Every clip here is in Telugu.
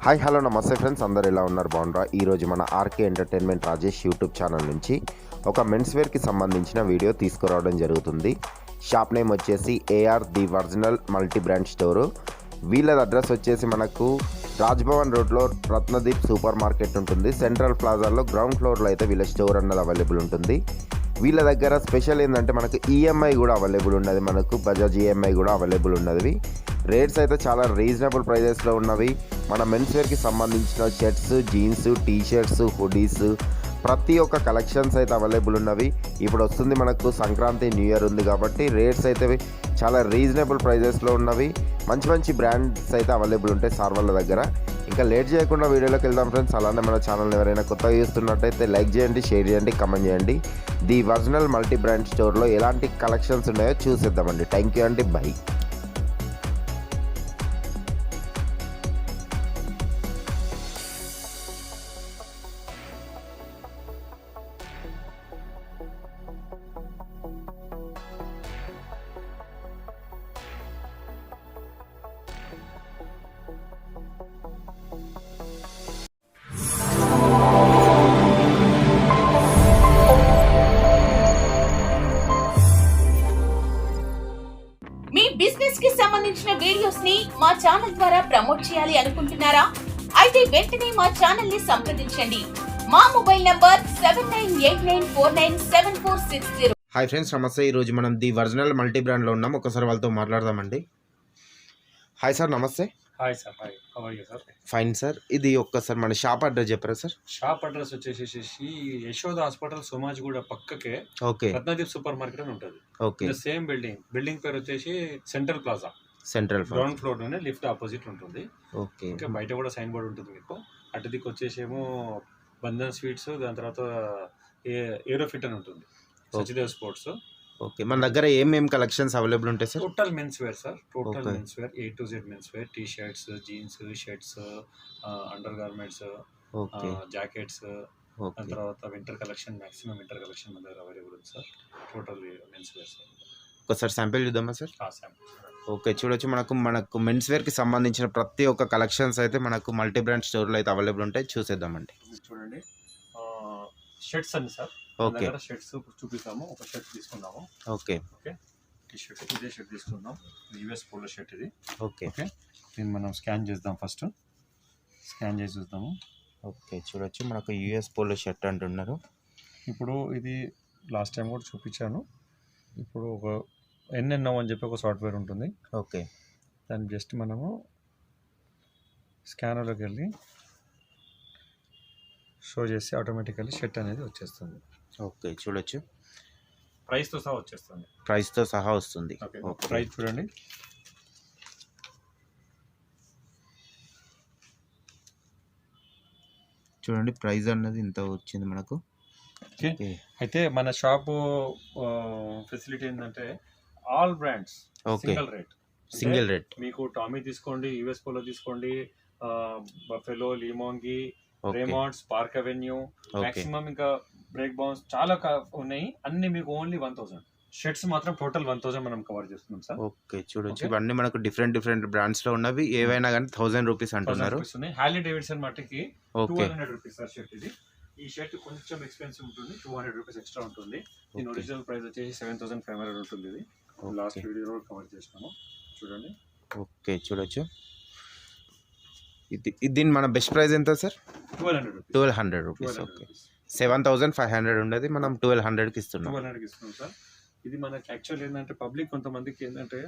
హాయ్ హలో నమస్తే ఫ్రెండ్స్, అందరు ఎలా ఉన్నారు? బాగుండ్రా? ఈరోజు మన RK entertainment Rajesh YouTube channel నుంచి ఒక మెన్స్ వేర్కి సంబంధించిన వీడియో తీసుకురావడం జరుగుతుంది. షాప్ నేమ్ వచ్చేసి AR the original multi brand store. వీళ్ళ అడ్రస్ వచ్చేసి మనకు రాజ్ భవన్ రోడ్లో రత్నదీప్ సూపర్ మార్కెట్ ఉంటుంది. సెంట్రల్ ప్లాజాలో గ్రౌండ్ ఫ్లోర్లో అయితే వీళ్ళ స్టోర్ అన్నది అవైలబుల్ ఉంటుంది. వీళ్ళ దగ్గర స్పెషల్ ఏంటంటే మనకు ఈఎంఐ కూడా అవైలబుల్ ఉన్నది, మనకు బజాజ్ ఈఎంఐ కూడా అవైలబుల్ ఉన్నది. రేట్స్ అయితే చాలా రీజనబుల్ ప్రైజెస్లో ఉన్నవి. మన మెన్స్ వేర్కి సంబంధించిన shirts, jeans, T shirts, hoodies ప్రతి ఒక్క కలెక్షన్స్ అయితే అవైలబుల్ ఉన్నవి. ఇప్పుడు వస్తుంది మనకు సంక్రాంతి, న్యూ ఇయర్ ఉంది కాబట్టి రేట్స్ అయితే చాలా రీజనబుల్ ప్రైజెస్లో ఉన్నవి. మంచి మంచి బ్రాండ్స్ అయితే అవైలబుల్ ఉంటాయి సార్ వాళ్ళ దగ్గర. ఇంకా లేట్ చేయకుండా వీడియోలోకి వెళ్దాం ఫ్రెండ్స్. అలానే మన ఛానల్ని ఎవరైనా కొత్తగా చూస్తున్నట్టయితే లైక్ చేయండి, షేర్ చేయండి, కమెంట్ చేయండి. ది ఒరిజినల్ మల్టీ బ్రాండ్ స్టోర్లో ఎలాంటి కలెక్షన్స్ ఉన్నాయో చూసేద్దామండి. థ్యాంక్ యూ అండి, బై. మీ బిజినెస్ కి సంబంధించిన వీడియోస్ ని మా ఛానల్ ద్వారా ప్రమోట్ చేయాలి అనుకుంటున్నారా? అయితే వెంటనే మా ఛానల్ ని సంప్రదించండి. మా మొబైల్ నంబర్ 7989497460. హాయ్ ఫ్రెండ్స్, నమస్తే. ఈరోజు మనం ది ఒరిజినల్ మల్టీ బ్రాండ్లో ఉన్నాం. ఒకసారి వాళ్ళతో మాట్లాడదామండి. హాయ్ సార్, నమస్తే. Hi sir, hi, how are you sir? Fine sir. ఇది ఒక్కసారి మన షాప్ అడ్రస్ చెప్పరా సార్? షాప్ అడ్రస్ వచ్చేసి యశోద హాస్పిటల్ సోమాజిగూడ పక్కకే ఓకే, రత్నదీప్ సూపర్ మార్కెట్ అని ఉంటుంది. ఓకే, సేమ్ బిల్డింగ్ పేరు వచ్చేసి central plaza. Central ground floor లోనే లిఫ్ట్ ఆపోజిట్ ఉంటుంది. ఓకే, ఇంకా బయట కూడా సైన్ బోర్డ్ ఉంటుంది మీకు. అటు దిక్కు వచ్చేసేమో బంధన్ స్వీట్స్, దాని తర్వాత ఏరోఫిట్ అని ఉంటుంది, సచిదేవ్ స్పోర్ట్స్. ఓకే, మన దగ్గర ఏమేమి కలెక్షన్స్ అవైలబుల్ ఉంటాయి సార్? Total men's wear sir, total men's wear, A to Z men's wear, T shirts, jeans, shirts, under garments, jackets, దాని తర్వాత winter collection, maximum winter collection మన దగ్గర అవైలబుల్ ఉంది sir. Total men's wear sir. ఒకసారి శాంపిల్ చూద్దామా సార్? శాంపిల్. ఓకే, చూడొచ్చు. మనకు మెన్స్ వేర్కి సంబంధించిన ప్రతి ఒక్క కలెక్షన్స్ అయితే మనకు మల్టీ బ్రాండ్ స్టోర్లో అయితే అవైలబుల్ ఉంటాయి. చూసేద్దామండి. చూడండి, షర్ట్స్ అండి సార్. ఓకే, షర్ట్స్ చూపిస్తాము. ఒక షర్ట్ తీసుకున్నాము. ఓకే, ఓకే, ఈ షర్ట్, ఇదే షర్ట్ తీసుకుందాం. యూఎస్ పోలో షర్ట్ ఇది. ఓకే, ఓకే, దీన్ని మనం స్కాన్ చేద్దాం. ఫస్ట్ స్కాన్ చేసి చూద్దాము. ఓకే, చూడొచ్చు. మనకు యూఎస్ పోలో షర్ట్ అంటున్నారు. ఇప్పుడు ఇది లాస్ట్ టైం కూడా చూపించాను. ఇప్పుడు ఒక ఎన్ఎన్ఓ అని చెప్పి ఒక సాఫ్ట్వేర్ ఉంటుంది. ఓకే, దాన్ని జస్ట్ మనము స్కానర్లోకి వెళ్ళి షో చేసి ఆటోమేటికల్లీ షర్ట్ అనేది వచ్చేస్తుంది. ఓకే, చూడొచ్చు. ప్రైస్తో సహా వచ్చేస్తుంది. ప్రైస్తో సహా వస్తుంది. ఓకే, ప్రైస్ చూడండి. చూడండి, ప్రైస్ అన్నది ఇంత వచ్చింది మనకు. ఓకే, అయితే మన షాపు ఫెసిలిటీ ఏంటంటే ఆల్ బ్రాండ్స్ సింగిల్ రేట్. మీకు టామీ తీసుకోండి, యూఎస్ పోలో తీసుకోండి, బఫెలో, లిమోంగి, రేమాండ్స్, పార్క్ అవెన్యూ, మాక్సిమం ఇంకా బ్రేక్ బౌన్స్ చాలా ఉన్నాయి. అన్ని మీకు ఓన్లీ 1000. షర్ట్స్ మాత్రం టోటల్ 1000 మనం కవర్ చేస్తున్నాం సార్. ఓకే, చూడొచ్చు. ఇవన్నీ మనకు డిఫరెంట్ బ్రాండ్స్ లో ఉన్నవి. ఏవైనా కానీ 1000 రూపీస్ అంటున్నారు. హార్లీ డేవిడ్సన్ మట్టికి 200 రూపీస్ సార్ షర్ట్ ఇది. ఈ షర్ట్ కొంచెం ఎక్స్పెన్సివ్ ఉంటుంది, 200 రూపీస్ ఎక్స్ట్రా ఉంటుంది. దీని ఒరిజినల్ ప్రైస్ వచ్చేసి 7500 ఉంటుంది. ఇది లాస్ట్ వీడియోలో కవర్ చేసినాము, చూడండి. ఓకే, చూడొచ్చు. దీని మన బెస్ట్ ప్రైస్ ఎంత సార్? 1200 రూపీస్. ఓకే, 7500 ఉండేది, మనం 1200కి ఇస్తున్నాం. 1200కి ఇస్తున్నాం సార్. ఇది మనకి యాక్చువల్ ఏంటంటే పబ్లిక్ కొంతమందికి ఏంటంటే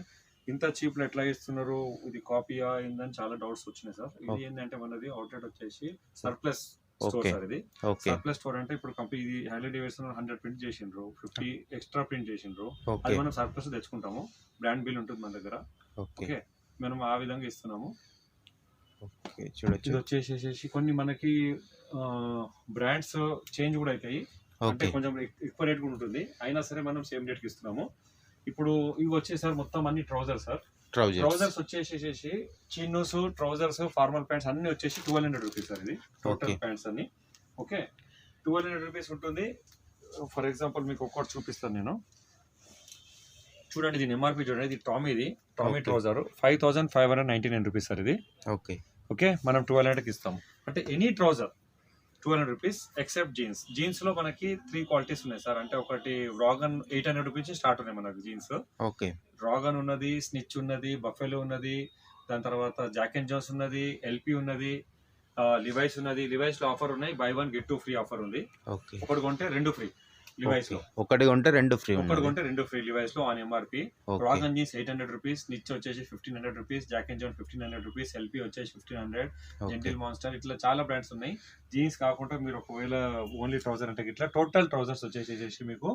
ఇంత చీప్లో ఎట్లా ఇస్తున్నారు, ఇది కాపీయా ఏందని చాలా డౌట్స్ వచ్చినాయి సార్. ఇది ఏంటంటే మనది అవుట్లెట్ వచ్చేసి సర్ప్లస్ స్టోర్ సార్. ఇది సర్ప్లస్ స్టోర్ అంటే ఇప్పుడు కంపెనీ ఇది హార్లీ డేవిడ్సన్ 100 ప్రింట్ చేసిండ్రు, 50 ఎక్స్ట్రా ప్రింట్ చేసిండ్రు. అది మనం సర్ప్లస్ తెచ్చుకుంటాము. బ్రాండ్ బిల్ ఉంటుంది మన దగ్గర. ఓకే, మనం ఆ విధంగా ఇస్తున్నాము. ఓకే, చూడొచ్చు. ఇది వచ్చేసేసి కొన్ని మనకి బ్రాండ్స్ చేంజ్ కూడా అవుతాయి, అంటే కొంచెం ఎక్కువ రేట్ కూడా ఉంటుంది. అయినా సరే మనం సేమ్ రేట్కి ఇస్తున్నాము. ఇప్పుడు ఇవి వచ్చేసారి మొత్తం అన్ని ట్రౌజర్ సార్. ట్రౌజర్స్ వచ్చేసేసి చిన్నూస్, ట్రౌజర్స్, ఫార్మల్ ప్యాంట్స్ అన్ని వచ్చేసి 1200 రూపీస్ సార్. ఇది టోటల్ ప్యాంట్స్ అన్ని. ఓకే, 1200 రూపీస్ ఉంటుంది. ఫర్ ఎగ్జాంపుల్ మీకు ఒక్కటి చూపిస్తాను నేను. చూడండి దీని ఎంఆర్పి చూడండి, ఇది టామీ ట్రౌజర్ 5599 రూపీస్ సార్ ఇది. ఓకే ఓకే, మనం 1200కి ఇస్తాము. అంటే any trouser 1200 rupees except jeans. Jeans లో మనకి 3 క్వాలిటీస్ ఉన్నాయి సార్. అంటే ఒకటి రాగన్ 800 రూపీస్ స్టార్ట్ ఉన్నాయి మనకి జీన్స్. ఓకే, రాగన్ ఉన్నది, స్నిచ్ ఉన్నది, బఫెలో ఉన్నది, దాని తర్వాత జాక్ అండ్ జోన్స్ ఉన్నది, ఎల్పి ఉన్నది, లివైస్ ఉన్నది. లివైస్ లో ఆఫర్ ఉన్నాయి, బై 1 గెట్ 2 ఫ్రీ ఆఫర్ ఉంది. ఓకే, ఒకటి కొంటే 2 ఫ్రీ లివైస్ లో. ఒకటి కొంటే 2 ఫ్రీ. ఒకటి కొంటే 2 ఫ్రీ లివైస్ లో on MRP. Wrogn jeans 800 rupees, నిచ్ వచ్చేసి 1500 rupees, Jack and Jones 1500 rupees, LP వచ్చేసి 1500, జెంటిల్ మాన్స్టర్, ఇట్లా చాలా బ్రాండ్స్ ఉన్నాయి. జీన్స్ కాకుండా మీరు ఒకవేళ ఓన్లీ ట్రౌజర్ అంటే ఇట్లా టోటల్ ట్రౌజర్స్ వచ్చేసి మీకు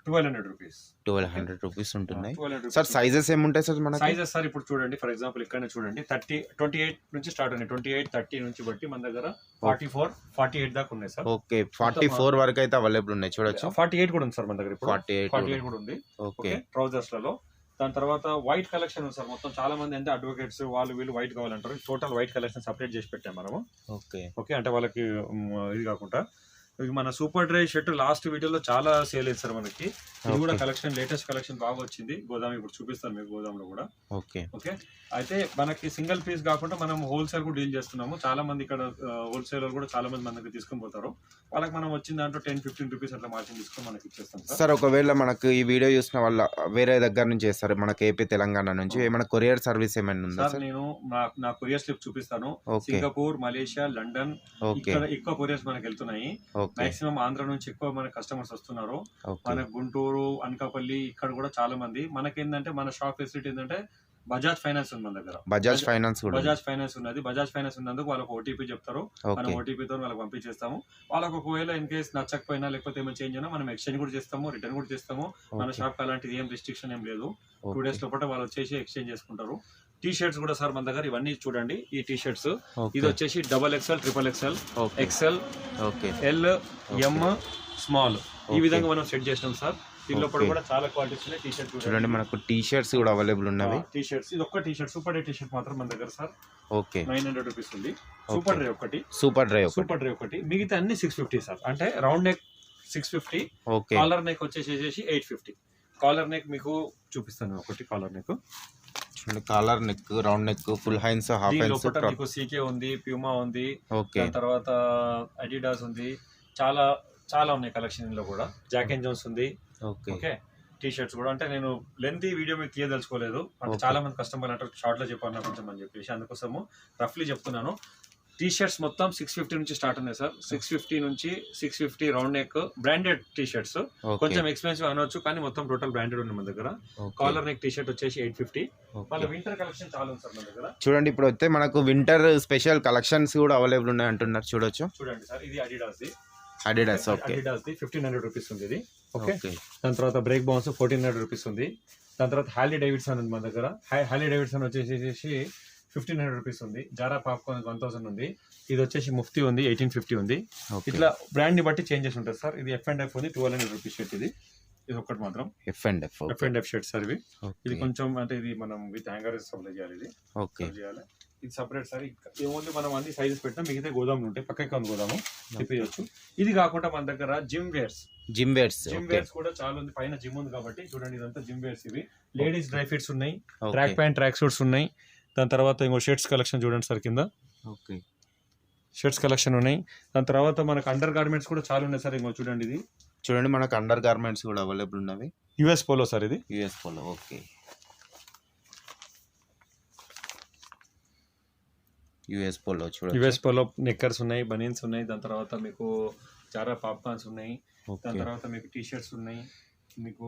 1200 రూపీస్. 1200 రూపీస్ ఉంటున్నాయి 1200 సార్. సైజెస్ ఏముంటాయి సార్ మనకి? సైజెస్ సార్ ఇప్పుడు చూడండి, ఫర్ ఎగ్జాంపుల్ ఇక్కడ చూడండి 28 నుంచి స్టార్ట్ ఉన్నాయి. 28, 30 నుంచి బట్టి మన దగ్గర 44, 48 దాకా ఉన్నాయి సార్. ఓకే, 44 వరకు అయితే అవైలబుల్ ఉన్నాయి చూడొచ్చు. 48 కూడా ఉంది సార్ మన దగ్గర ఇప్పుడు. 48 కూడా ఉంది. ఓకే, ట్రౌజర్స్ లలో. దాని తర్వాత వైట్ కలెక్షన్ ఉంది సార్. మొత్తం చాలా మంది అంటే అడ్వకేట్స్ వాళ్ళు వీళ్ళు వైట్ కావాలంటారు. టోటల్ వైట్ కలెక్షన్ సపరేట్ చేసి పెట్టాం మనము. ఓకే, ఓకే, అంటే వాళ్ళకి ఇది కాకుండా ఇది మన సూపర్ డ్రై షర్ట్ లాస్ట్ వీడియోలో చాలా సేల్ అయింది సార్ మనకి. ఇది కూడా కలెక్షన్ లేటెస్ట్ కలెక్షన్ బాగా వచ్చింది. గోదాం ఇప్పుడు చూపిస్తాను మీకు గోదాంలో కూడా. ఓకే, ఓకే, అయితే మనకి సింగిల్ పీస్ కాకుండా మనం హోల్సేల్ కూడా డీల్ చేస్తున్నాము. చాలా మంది ఇక్కడ హోల్సేలర్ కూడా చాలా మంది మన దగ్గర తీసుకొని పోతారు. వాళ్ళకి మనం వచ్చిన దాంట్లో 10-15 రూపీస్ అట్లా మార్జిన్ తీసుకొని మనకి ఇచ్చేస్తాం సార్. ఒకవేళ మనకు ఈ వీడియో చూసిన వాళ్ళ వేరే దగ్గర నుంచి చేస్తారు, మనకి ఏపీ తెలంగాణ నుంచి ఏమైనా కొరియర్ సర్వీస్ ఏమైనా ఉందా సార్? నేను నా కొరియర్ స్లిప్ చూపిస్తాను. సింగపూర్, మలేషియా, లండన్, ఇక్కడ ఎక్కువ కొరియర్స్ మనకి వెళ్తున్నాయి. మాక్సిమం ఆంధ్ర నుంచి ఎక్కువ మన కస్టమర్స్ వస్తున్నారు. మన గుంటూరు, అనకాపల్లి ఇక్కడ కూడా చాలా మంది. మనకేంటంటే మన షాప్ ఫెసిలిటీ ఏంటంటే బజాజ్ ఫైనాన్స్ ఉంది మన దగ్గర. బజాజ్ ఫైనాన్స్ ఉన్నది. బజాజ్ ఫైనాన్స్ ఉన్నందుకు వాళ్ళకి ఓటీపీ చెప్తారు, మనం ఓటీపీతో వాళ్ళకి పంపించేస్తాము. వాళ్ళకి ఒకవేళ ఇన్ కేస్ నచ్చకపోయినా లేకపోతే ఏమైనా చేంజ్ అయినా మనం ఎక్స్చేంజ్ కూడా చేస్తాము, రిటర్న్ కూడా చేస్తాము. మన షాప్ అలాంటిది ఏం రిస్ట్రిక్షన్ ఏం లేదు. 2 days లోపల వాళ్ళు వచ్చేసి ఎక్స్చేంజ్ చేసుకుంటారు. టీ షర్ట్స్ కూడా సార్ మన దగ్గర ఇవన్నీ చూడండి. ఈ టీ షర్ట్స్ ఇది వచ్చేసి XXL, XXL, XL, L, M, small, ఈ విధంగా మనం సెట్ చేసినాం సార్. దీనిలో కూడా చాలా క్వాలిటీస్ ఉన్నాయి. టీ షర్ట్ చూడండి, మనకు టీ షర్ట్స్ కూడా అవైలబుల్ ఉన్నవి. టీ షర్ట్స్ ఇది ఒక్క T shirt super day T shirt మాత్రం మన దగ్గర సార్. ఓకే, 900 రూపీస్ ఉంది. సూపర్ డ్రై ఒకటి, సూపర్ డ్రై ఒకటి, మిగతా అన్ని 650 సార్. అంటే రౌండ్ నెక్ 650, కాలర్ నెక్ వచ్చేసి 850. కాలర్ నెక్ మీకు చూపిస్తాను ఒకటి. కాలర్ నెక్ చూడండి, collar neck, round neck, full hands, half hands. మీకు సీకే ఉంది, ప్యూమా ఉంది, దాని తర్వాత అడిడాస్ ఉంది. చాలా చాలా ఉన్నాయి కలెక్షన్ లో కూడా. జాక్ అండ్ జోన్స్ ఉంది. ఓకే, టీ షర్ట్స్ కూడా. అంటే నేను లెంత్ వీడియో మీకు తీయదలుచుకోలేదు. అంటే చాలా మంది కస్టమర్లు అంటారు షార్ట్ లో చెప్పాను కొంచెం అని చెప్పేసి, అందుకోసము రఫ్లీ చెప్తున్నాను. టీ షర్ట్స్ మొత్తం 650 నుంచి స్టార్ట్ ఉన్నాయి సార్. 650 నుంచి 650 round neck branded T shirts. కొంచెం ఎక్స్పెన్సివ్ అనవచ్చు కానీ మొత్తం టోటల్ బ్రాండెడ్ ఉంది మన దగ్గర. కాలర్ నెక్ టీ షర్ట్ వచ్చేసి 850. వాళ్ళ వింటర్ కలెక్షన్ చాలా ఉంది సార్ మన దగ్గర. చూడండి, ఇప్పుడు అయితే మనకు వింటర్ స్పెషల్ కలెక్షన్స్ కూడా అవైలబుల్ ఉన్నాయి అంటున్నారు. చూడొచ్చు, చూడండి సార్. ఇది అడిడాస్ ఓకే, 1500 రూపీస్ ఉంది ఇది. ఓకే, దాని తర్వాత బ్రేక్ బౌన్స్ 1400 రూపీస్ ఉంది. దాని తర్వాత హార్లీ డేవిడ్సన్ ఉంది మన దగ్గర. హార్లీ డేవిడ్సన్ వచ్చేసి 1500 రూపీస్ ఉంది. జారా పాప్కార్న్ 1000 ఉంది. ఇది వచ్చేసి ముఫ్తీ ఉంది 1850 ఉంది. ఇట్లా బ్రాండ్ ని బట్టి చేంజెస్ ఉంటుంది సార్. ఇది F&F ఉంది 1200 రూపీస్ షర్ట్. ఇది ఒకటి మాత్రం F&F షర్ట్ సార్. ఇది కొంచెం అంటే ఇది మనం విత్ హ్యాంగర్ సప్లై చేయాలి. ఇది చేయాలి. ఇది సపరేట్ సార్. ఓన్లీ మనం అన్ని సైజెస్ పెట్టినా మిగతా గోదాములు ఉంటాయి. పక్కకి ఉంది గోదాము, తిప్పేయచ్చు. ఇది కాకుండా మన దగ్గర జిమ్ వేర్స్ కూడా చాలా ఉంది. పైన జిమ్ ఉంది కాబట్టి చూడండి, ఇదంతా జిమ్ వేర్స్. ఇవి లేడీస్ డ్రై ఫిట్స్ ఉన్నాయి, ట్రాక్ ప్యాంట్, ట్రాక్ సూట్స్ ఉన్నాయి. దాని తర్వాత ఇంకో షర్ట్స్ కలెక్షన్ చూడండి సార్ కింద. షర్ట్స్ కలెక్షన్ ఉన్నాయి. దాని తర్వాత మనకు అండర్ గార్మెంట్స్ కూడా చాలా ఉన్నాయి సార్. ఇంకో చూడండి, ఇది చూడండి, మనకు అండర్ గార్మెంట్స్ కూడా అవైలబుల్ ఉన్నవి. US Polo sir. ఇది US Polo. Okay, US Polo knickers ఉన్నాయి, బనీన్స్ ఉన్నాయి. దాని తర్వాత మీకు జారా పాప్కార్న్స్ ఉన్నాయి. దాని తర్వాత మీకు టీ షర్ట్స్ ఉన్నాయి. మీకు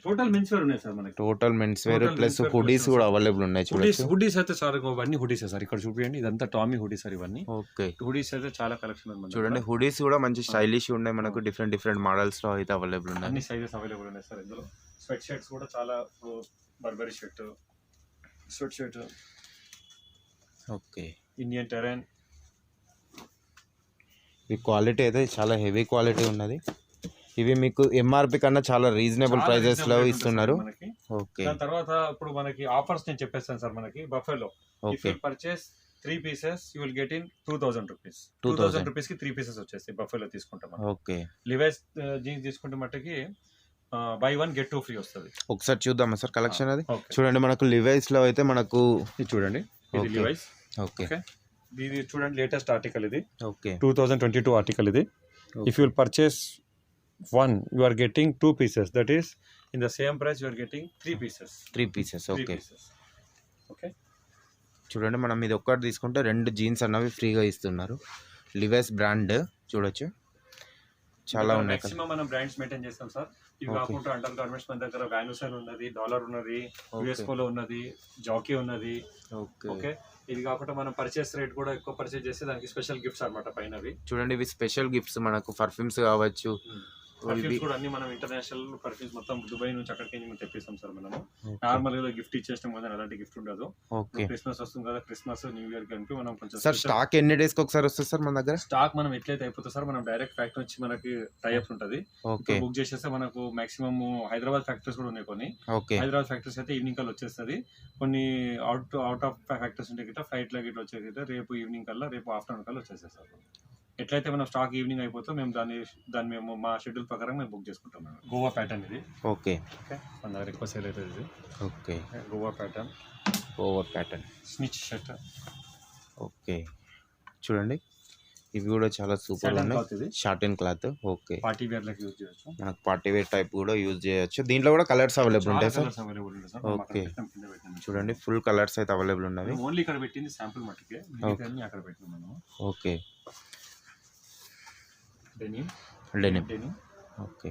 టోటల్ మెన్స్ వేర్ ఉన్నాయి సార్. మనకి total men's wear plus hoodies కూడా అవైలబుల్ ఉన్నాయి. హుడీస్ అయితే సార్ ఇవన్నీ హుడీస్ సార్. ఇక్కడ చూపించండి, ఇదంతా టామీ హుడీస్ సార్. ఇవన్నీ హుడీస్ అయితే చాలా కలెక్షన్ ఉంది. చూడండి, హుడీస్ కూడా మంచి స్టైలిష్ ఉన్నాయి. మనకు డిఫరెంట్ మోడల్స్ లో అయితే అవైలబుల్ ఉన్నాయి. అన్ని సైజెస్ అవైలబుల్ ఉన్నాయి సార్. ఇందులో స్వెట్ షర్ట్స్ కూడా చాలా, Burberry shirt, sweat shirt, okay, Indian Tarain. ఈ క్వాలిటీ అయితే చాలా హెవీ క్వాలిటీ ఉన్నది. ఇవి మీకు ఎంఆర్పి కన్నా చాలా రీజనబుల్ ప్రైజెస్ లో ఇస్తున్నారు. ఓకే, దాని తర్వాత ఇప్పుడు మనకి ఆఫర్స్ నేను చెప్పేస్తాను సార్. మనకి buffalo if you purchase 3 pieces you will get in 2000 rupees. 2000 rupees కి 3 pieces వచ్చేస్తాయి బఫెలో తీసుకుంటాం. ఓకే, లివైస్ జీన్స్ తీసుకుంటే మట్టుకి బై 1 get 2 ఫ్రీ వస్తుంది. ఒకసారి చూద్దామా సార్ కలెక్షన్? అది చూడండి, మనకు లివైస్ లో అయితే మనకు చూడండి ఇది లివైస్. ఓకే ఇది చూడండి లేటెస్ట్ ఆర్టికల్ ఇది. ఓకే 2022 ఆర్టికల్ ఇది. If you purchase one you are getting 2 pieces, that is in the same price you are getting 3 pieces. Okay Okay, చూడండి మనం ఇది ఒక్కటి తీసుకుంటే 2 జీన్స్ అన్నవి ఫ్రీగా ఇస్తున్నారు. లివైస్ బ్రాండ్ చూడొచ్చు, చాలా ఉన్నాయి. మాక్సిమం మనం బ్రాండ్స్ మెయింటైన్ చేస్తాం సార్. ఇవి కాకుండా అండర్ గార్మెంట్స్ మన దగ్గర వాన్యూసన్ ఉన్నది, డాలర్ ఉన్నది, యుఎస్ఓలో ఉన్నది, జాకీ ఉన్నది. ఓకే ఇది కాకుండా మనం పర్చేస్ రేట్ కూడా ఎక్కువ పర్చేస్ చేస్తే దానికి స్పెషల్ గిఫ్ట్స్ అన్నమాట పైనవి. చూడండి ఇవి స్పెషల్ గిఫ్ట్స్, మనకు పర్ఫ్యూమ్స్ కావచ్చు. పర్ఫ్యూమ్స్ కూడా అన్ని మనం ఇంటర్నేషనల్ పర్ఫ్యూమ్స్ మొత్తం దుబాయ్ నుంచి అక్కడికి మేము తెప్పిస్తాం సార్. మనము నార్మల్ గా గిఫ్ట్ ఇచ్చేస్తాం కదా, అలాంటి గిఫ్ట్ ఉండదు. క్రిస్మస్ వస్తుంది కదా, క్రిస్మస్ న్యూ ఇయర్ కలిపి మనం కొంచెం సార్ స్టాక్ ఎన్ని డేస్ కి ఒకసారి వస్తుంది సార్ మన దగ్గర? స్టాక్ మనం ఎట్లయితే అయిపోతుంది సార్, మనం డైరెక్ట్ ఫ్యాక్టరీ నుంచి మనకి టైఅప్ ఉంటుంది. బుక్ చేసేస్తే మనకు మాక్సిమం హైదరాబాద్ ఫ్యాక్టరీస్ కూడా ఉన్నాయి కొన్ని. హైదరాబాద్ ఫ్యాక్టరీస్ అయితే ఈవినింగ్ కల్లా వచ్చేస్తుంది. కొన్ని అవుట్ ఆఫ్ ఫ్యాక్టరీస్ ఉంటే గిట్ట ఫ్లైట్ లో గిట్లా వచ్చేది రేపు ఈవినింగ్ కల్లా, రేపు ఆఫ్టర్నూన్ కల్లా వచ్చేస్తుంది సార్. ఎట్లయితే మనం స్టాక్ ఈవినింగ్ అయిపోతే మేము దాన్ని మేము మా షెడ్యూల్ ప్రకారం మేము బుక్ చేసుకుంటాం. గోవా ప్యాటర్న్ ఇది. ఓకే మన దగ్గర ఎక్కువ సేల్ అవుతుంది ఇది. Okay Goa pattern stitch shirt. Okay చూడండి ఇవి కూడా చాలా సూపర్ ఉన్నాయి. Short and cloth. Okay party wear లకి యూజ్ చేయొచ్చు, మనకు పార్టీ వేర్ టైప్ కూడా యూజ్ చేయొచ్చు. దీంట్లో కూడా కలర్స్ అవైలబుల్ ఉంటాయి సార్. ఓకే చూడండి ఫుల్ కలర్స్ అయితే అవైలబుల్ ఉన్నవి. ఓన్లీ ఇక్కడ పెట్టింది శాంపుల్ మట్టుకే, అక్కడ పెట్టినాం మనం. Okay denim. ఓకే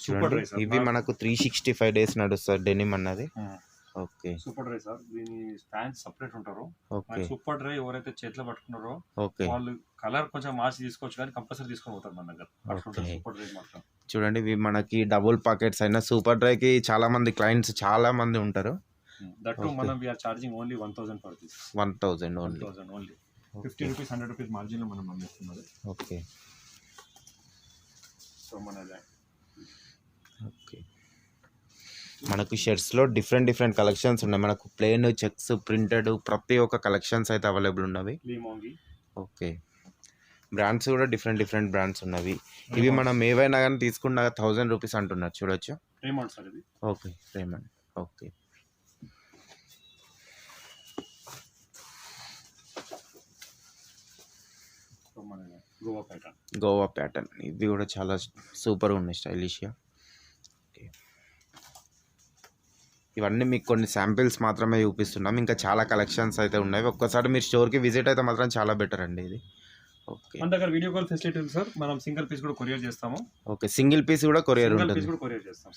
చూడండి ఇవి మనకు 365 డేస్ నడుస్తుంది డెనిమ్ అన్నది. ఓకే సూపర్ డ్రై సార్, దీని ఫ్యాన్స్ సెపరేట్ ఉంటారు. సూపర్ డ్రై ఎవరైతే చేతిలో పట్టుకున్నారో వాళ్ళు కలర్ కొంచెం మార్చి తీసుకోవచ్చు, కానీ కంపల్సరీ తీసుకొని పోతారు మన దగ్గర. సూపర్ డ్రై మాత్రం చూడండి ఇవి మనకి డబుల్ పాకెట్స్ అయినా సూపర్ డ్రైకి చాలా మంది క్లయింట్స్ చాలా మంది ఉంటారు. దట్ మనం we are charging only 1000 for this. 1000 only. 50 rupees 100 rupees margin లో మనం అందిస్తున్నది. ఓకే సో ఓకే మనకు షర్ట్స్లో డిఫరెంట్ కలెక్షన్స్ ఉన్నాయి. మనకు ప్లెయిన్, చెక్స్, ప్రింటెడ్ ప్రతి ఒక్క కలెక్షన్స్ అయితే అవైలబుల్ ఉన్నవి. ఓకే బ్రాండ్స్ కూడా డిఫరెంట్ బ్రాండ్స్ ఉన్నవి. ఇవి మనం ఏవైనా కానీ తీసుకున్నా 1000 రూపీస్ అంటున్నారు చూడొచ్చు. Okay Raymond. Okay Goa pattern ఇవి కూడా చాలా సూపర్గా ఉన్నాయి, స్టైలిష్గా. ఓకే ఇవన్నీ మీకు కొన్ని శాంపిల్స్ మాత్రమే చూపిస్తున్నాం, ఇంకా చాలా కలెక్షన్స్ అయితే ఉన్నాయి. ఒక్కసారి మీరు స్టోర్కి విజిట్ అయితే మాత్రం చాలా బెటర్ అండి ఇది. ఓకే మన దగ్గర వీడియో కాల్ ఫెసిలిటీ ఉంది సార్. మనం సింగిల్ పీస్ కూడా కొరియర్ చేస్తాము. ఓకే సింగిల్ పీస్ కూడా కొరియర్ ఉంటుంది.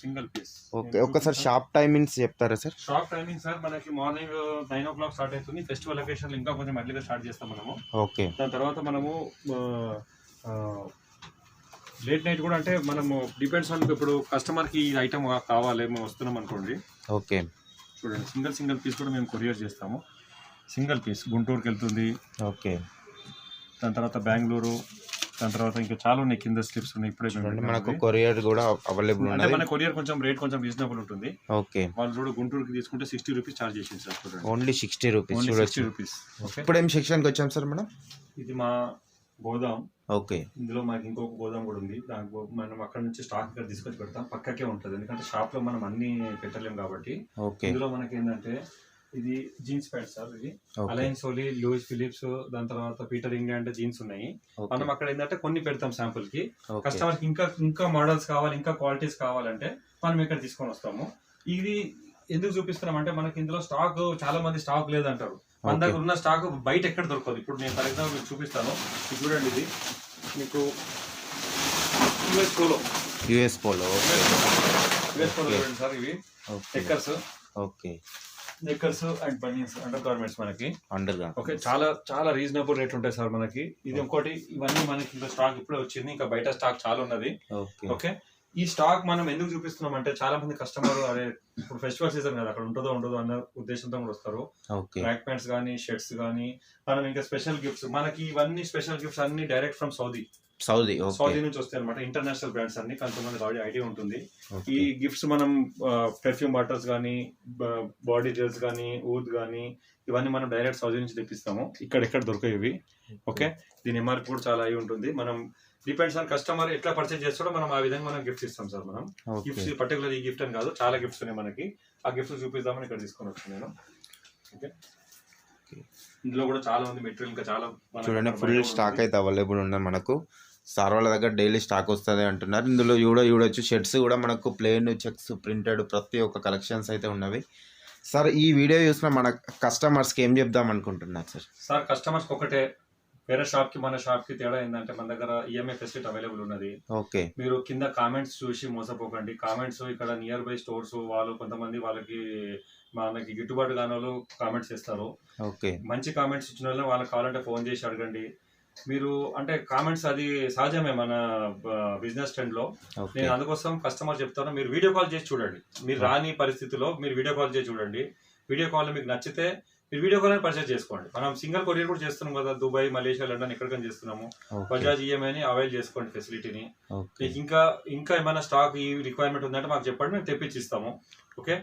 Single piece. ఓకే ఒక్కసారి షాప్ టైమింగ్స్ చెప్తారా సార్? షాప్ టైమింగ్ సార్ మనకి మార్నింగ్ 9 o'clock స్టార్ట్ అవుతుంది. ఫెస్టివల్ అకేషన్ ఇంకా కొంచెం ఎర్లీగా స్టార్ట్ చేస్తాం మనము. ఓకే దాని తర్వాత మనము లేట్ నైట్ కూడా, అంటే మనము డిపెండ్స్ ఆన్ ఇప్పుడు కస్టమర్కి ఈ ఐటమ్ కావాలి మేము వస్తున్నాం అనుకోండి. ఓకే చూడండి సింగిల్ పీస్ కూడా మేము కొరియర్ చేస్తాము. సింగిల్ పీస్ గుంటూరుకి వెళ్తుంది. ఓకే దాని తర్వాత బెంగళూరు, దాని తర్వాత ఇంకా చాలా ఉన్నాయి, కింద స్లిప్స్ ఉన్నాయి. ఇప్పుడే మనకు కొరియర్ కూడా అవైలబుల్ ఉంది. మన కొరియర్ కొంచెం రేట్ కొంచెం రీజనబుల్ ఉంటుంది. ఓకే వాళ్ళు చూడ గుంటూరుకి తీసుకుంటే 60 రూపీస్ చార్జ్ చేసింది సార్. Only 60 rupees. 60 రూపీస్. ఇప్పుడు ఏం సెక్షన్కి వచ్చాం సార్ మనం? ఇది మా గోదాం. ఓకే ఇందులో మనకి ఇంకొక గోదాం కూడా ఉంది. దానికి మనం అక్కడ నుంచి స్టాక్ ఇక్కడ తీసుకొచ్చి పెడతాం. పక్కకే ఉంటుంది, ఎందుకంటే షాప్ లో మనం అన్ని పెట్టలేము కాబట్టి. ఇందులో మనకి ఏంటంటే ఇది జీన్స్ ప్యాంట్ సార్. ఇది అలయన్స్ సోలీ, లూయిస్ ఫిలిప్స్, దాని తర్వాత పీటర్ ఇంగ్లాండ్ జీన్స్ ఉన్నాయి. మనం అక్కడ ఏంటంటే కొన్ని పెడతాం శాంపుల్ కి. కస్టమర్ కి ఇంకా మోడల్స్ కావాలి, ఇంకా క్వాలిటీస్ కావాలంటే మనం ఇక్కడ తీసుకొని వస్తాము. ఇది ఎందుకు చూపిస్తున్నాం అంటే మనకి ఇందులో స్టాక్ చాలా మంది స్టాక్ లేదంటారు. మన దగ్గర ఉన్న స్టాక్ బయట ఎక్కడ దొరకదు. ఇప్పుడు నేను ఫర్ ఎగ్జాంపుల్ మీకు చూపిస్తాను. చూడండి ఇది మీకు యుఎస్ పోలో చూడండి సార్. ఇవి knickers and banians under garments మనకి. ఓకే చాలా రీజనబుల్ రేట్ ఉంటాయి సార్ మనకి. ఇది ఇంకోటి, ఇవన్నీ మనకి ఇంకా స్టాక్ ఇప్పుడే వచ్చింది, ఇంకా బయట స్టాక్ చాలా ఉన్నది. ఓకే ఈ స్టాక్ మనం ఎందుకు చూపిస్తున్నాం అంటే చాలా మంది కస్టమర్ అదే ఇప్పుడు ఫెస్టివల్ సీజన్ కదా, అక్కడ ఉంటుందో ఉండదో అన్న ఉద్దేశంతో కూడా వస్తారు. ట్రాక్ ప్యాంట్స్ కానీ, షర్ట్స్ కానీ, మనం ఇంకా స్పెషల్ గిఫ్ట్స్, మనకి ఇవన్నీ స్పెషల్ గిఫ్ట్స్ అన్ని డైరెక్ట్ ఫ్రమ్ సౌదీ నుంచి వస్తాయి అనమాట. ఇంటర్నేషనల్ బ్రాండ్స్ అన్ని, కొంతమంది ఐడియా ఉంటుంది. ఈ గిఫ్ట్స్ మనం పెర్ఫ్యూమ్ బాటిల్స్ కానీ, బాడీ జెల్స్ కానీ, ఊద్ కానీ, ఇవన్నీ మనం డైరెక్ట్ సౌదీ నుంచి తెప్పిస్తాము. ఇక్కడెక్కడ దొరకాయి ఇవి. ఓకే దీని ఎంఆర్పి కూడా చాలా అయి ఉంటుంది. మనం డిపెండ్స్ ఆన్ కస్టమర్ ఎట్లా పర్చేజ్ చేస్తాడో మనం ఆ విధంగా మనం గిఫ్ట్స్ ఇస్తాం సార్. మనం గిఫ్ట్స్ పర్టికులర్ ఈ గిఫ్ట్ అని కాదు, చాలా గిఫ్ట్స్ ఉన్నాయి మనకి. ఆ గిఫ్ట్స్ చూపిద్దామని ఇక్కడ తీసుకొని వచ్చాను నేను. ఓకే, ఇందులో కూడా చాలా ఉంది మెటీరియల్, ఇంకా చాలా చూడండి ఫుల్ స్టాక్ అయితే అవైలబుల్ ఉన్నది మనకు. సార్ వాళ్ళ దగ్గర డైలీ స్టాక్ వస్తుంది అంటున్నారు. ఇందులో చూడొచ్చు షర్ట్స్ కూడా మనకు ప్లెయిన్, చెక్స్, ప్రింటెడ్ ప్రతి ఒక్క కలెక్షన్స్ అయితే ఉన్నవి. సార్ ఈ వీడియో చూసిన మన కస్టమర్స్కి ఏం చెప్దాం అనుకుంటున్నారు సార్? సార్ కస్టమర్స్కి ఒకటే, వేరే షాప్కి మన షాప్కి తేడా ఏంటంటే మన దగ్గర ఈఎంఐ ఫెసిలిటీ అవైలబుల్ ఉన్నది. ఓకే, మీరు కింద కామెంట్స్ చూసి మోసపోకండి. కామెంట్స్ ఇక్కడ నియర్ బై స్టోర్స్ వాళ్ళు కొంతమంది వాళ్ళకి మనకి గిట్టుబాటు కాని వాళ్ళు కామెంట్స్ ఇస్తారు. ఓకే, మంచి కామెంట్స్ ఇచ్చిన వాళ్ళు వాళ్ళకి కావాలంటే ఫోన్ చేసి అడగండి. మీరు అంటే కామెంట్స్ అది సహజమే మన బిజినెస్ ట్రెండ్ లో. నేను అందుకోసం కస్టమర్ చెప్తాను, మీరు వీడియో కాల్ చేసి చూడండి. మీరు రాని పరిస్థితిలో మీరు వీడియో కాల్ చేసి చూడండి. వీడియో కాల్ మీకు నచ్చితే మీరు వీడియో కాల్ పర్చేస్ చేసుకోండి. మనం సింగిల్ కొరియర్ కూడా చేస్తున్నాం కదా, దుబాయ్, మలేషియా, లండన్ ఎక్కడికైనా చేస్తున్నాము. బజాజ్ ఈఎంఐని అవైల్ చేసుకోండి ఫెసిలిటీని. మీకు ఇంకా ఏమైనా స్టాక్ ఈ రిక్వైర్మెంట్ ఉందంటే మాకు చెప్పండి, మేము తెప్పించి ఇస్తాము. ఓకే,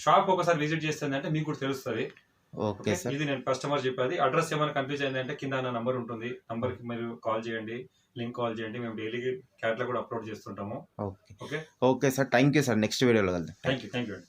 షాప్ ఒకసారి విజిట్ చేస్తుందంటే మీకు కూడా తెలుస్తుంది. ఓకే సార్, ఇది నేను కస్టమర్ చెప్పేది. అడ్రస్ ఏమైనా కన్ఫ్యూజ్ అయిందంటే కింద నా నంబర్ ఉంటుంది, నంబర్ కి మీరు కాల్ చేయండి, లింక్ కాల్ చేయండి. మేము డైలీ క్యాటలాగ్ కూడా అప్లోడ్ చేస్తుంటాము. Okay sir, thank you sir. Next వీడియోలో కలుద్దాం. Thank you.